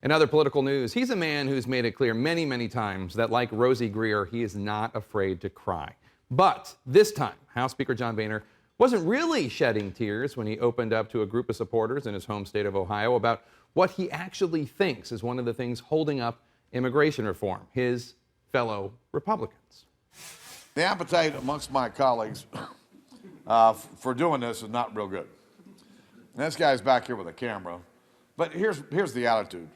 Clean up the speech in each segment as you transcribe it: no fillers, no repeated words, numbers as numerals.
In other political news, he's a man who's made it clear many, many times that, like Rosie Greer, he is not afraid to cry. But this time, House Speaker John Boehner wasn't really shedding tears when he opened up to a group of supporters in his home state of Ohio about what he actually thinks is one of the things holding up immigration reform, his fellow Republicans. The appetite amongst my colleagues for doing this is not real good. And this guy's back here with a camera, but here's the attitude.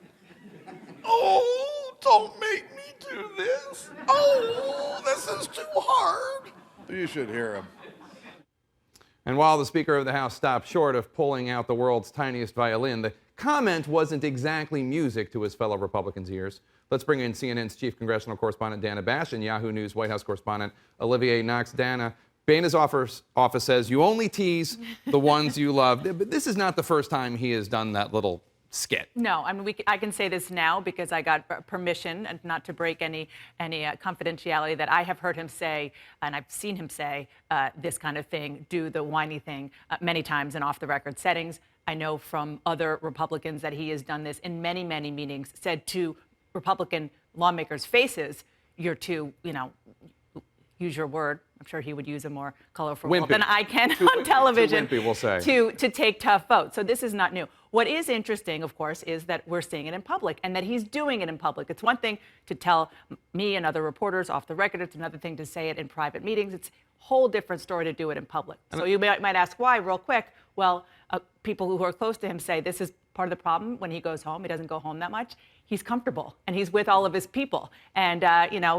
Oh, don't make me do this. Oh, this is too hard. You should hear him. And while the Speaker of the House stopped short of pulling out the world's tiniest violin, the comment wasn't exactly music to his fellow Republicans' ears. Let's bring in CNN's chief congressional correspondent Dana Bash and Yahoo News White House correspondent Olivier Knox. Dana, Boehner's office says you only tease the ones you love. But this is not the first time he has done that little skit. No, I mean, I can say this now because I got permission and not to break any confidentiality that I have heard him say, and I've seen him say this kind of thing, do the whiny thing many times in off-the-record settings. I know from other Republicans that he has done this in many, many meetings, said to Republican lawmakers' faces, you're too, use your word. I'm sure he would use a more colorful word than I can on television wimpy, we'll say. to take tough votes. So this is not new. What is interesting, of course, is that we're seeing it in public and that he's doing it in public. It's one thing to tell me and other reporters off the record. It's another thing to say it in private meetings. It's a whole different story to do it in public. So you might ask why real quick. Well, people who are close to him say this is part of the problem when he goes home. He doesn't go home that much. He's comfortable and he's with all of his people. And,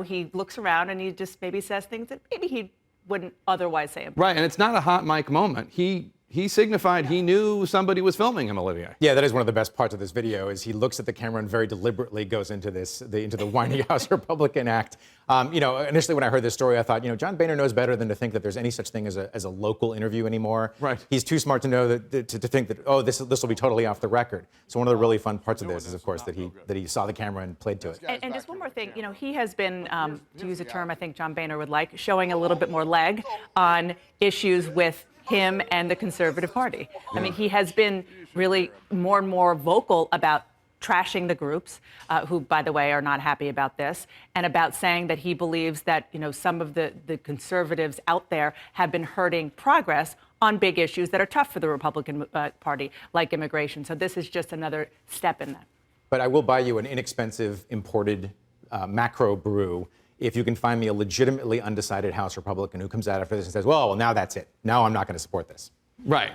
he looks around and he just maybe says things that maybe he wouldn't otherwise say. Right, and it's not a hot mic moment. He signified he knew somebody was filming him, Olivier. Yeah, that is one of the best parts of this video is he looks at the camera and very deliberately goes into the whiny House Republican act. Initially when I heard this story, I thought, John Boehner knows better than to think that there's any such thing as a local interview anymore. Right. He's too smart to know to think that, oh, this will be totally off the record. So one of the really fun parts of this is, of course, that he saw the camera and played to it. And just one more thing, he has been, to use a term I think John Boehner would like, showing a little bit more leg on issues with him and the Conservative Party. I mean, he has been really more and more vocal about trashing the groups, who, by the way, are not happy about this, and about saying that he believes that, some of the conservatives out there have been hurting progress on big issues that are tough for the Republican Party, like immigration. So this is just another step in that. But I will buy you an inexpensive imported macro brew if you can find me a legitimately undecided House Republican who comes out after this and says, well, now that's it. Now I'm not going to support this. Right.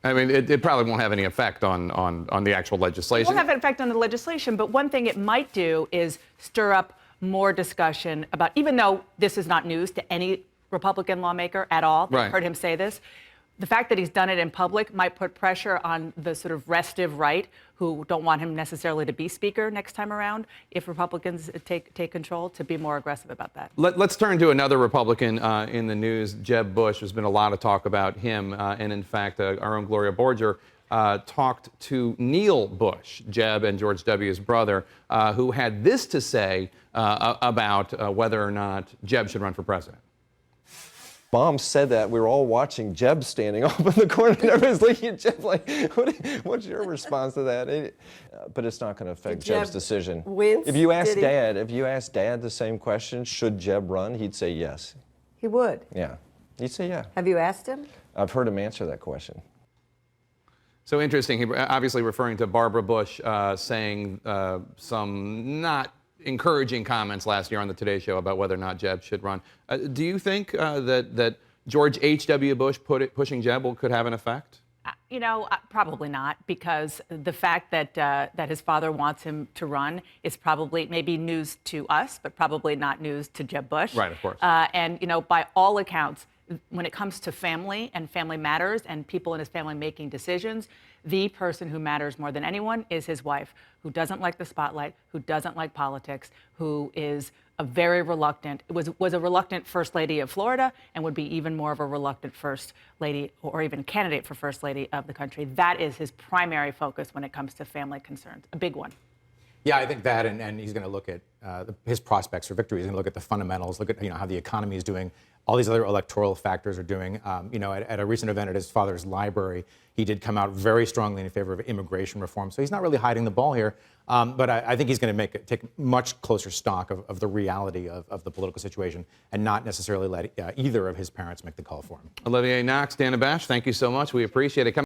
I mean, it probably won't have any effect on the actual legislation. It won't have an effect on the legislation, but one thing it might do is stir up more discussion about, even though this is not news to any Republican lawmaker at all, right. I've heard him say this, the fact that he's done it in public might put pressure on the sort of restive right who don't want him necessarily to be speaker next time around, if Republicans take control, to be more aggressive about that. Let's turn to another Republican in the news, Jeb Bush. There's been a lot of talk about him. And in fact, our own Gloria Borger talked to Neil Bush, Jeb and George W.'s brother, who had this to say about whether or not Jeb should run for president. Mom said that. We were all watching Jeb standing off in the corner, and everyone's looking at Jeb like, what's your response to that? But it's not going to affect Jeb's decision. If you ask Dad the same question, should Jeb run, he'd say yes. He would? Yeah. He'd say yeah. Have you asked him? I've heard him answer that question. So interesting. He obviously referring to Barbara Bush saying some not encouraging comments last year on the Today Show about whether or not Jeb should run. Do you think that George H.W. Bush pushing Jeb could have an effect? Probably not, because the fact that his father wants him to run is probably maybe news to us, but probably not news to Jeb Bush. Right, of course. And by all accounts, when it comes to family and family matters and people in his family making decisions, the person who matters more than anyone is his wife, who doesn't like the spotlight, who doesn't like politics, who is was a reluctant first lady of Florida and would be even more of a reluctant first lady or even candidate for first lady of the country. That is his primary focus when it comes to family concerns, a big one. Yeah, I think that, and he's going to look at his prospects for victory. He's going to look at the fundamentals, look at how the economy is doing. all these other electoral factors are doing. You know, at a recent event at his father's library, he did come out very strongly in favor of immigration reform. So he's not really hiding the ball here. But I think he's going to take much closer stock of the reality of the political situation and not necessarily let either of his parents make the call for him. Olivier Knox, Dana Bash, thank you so much. We appreciate it.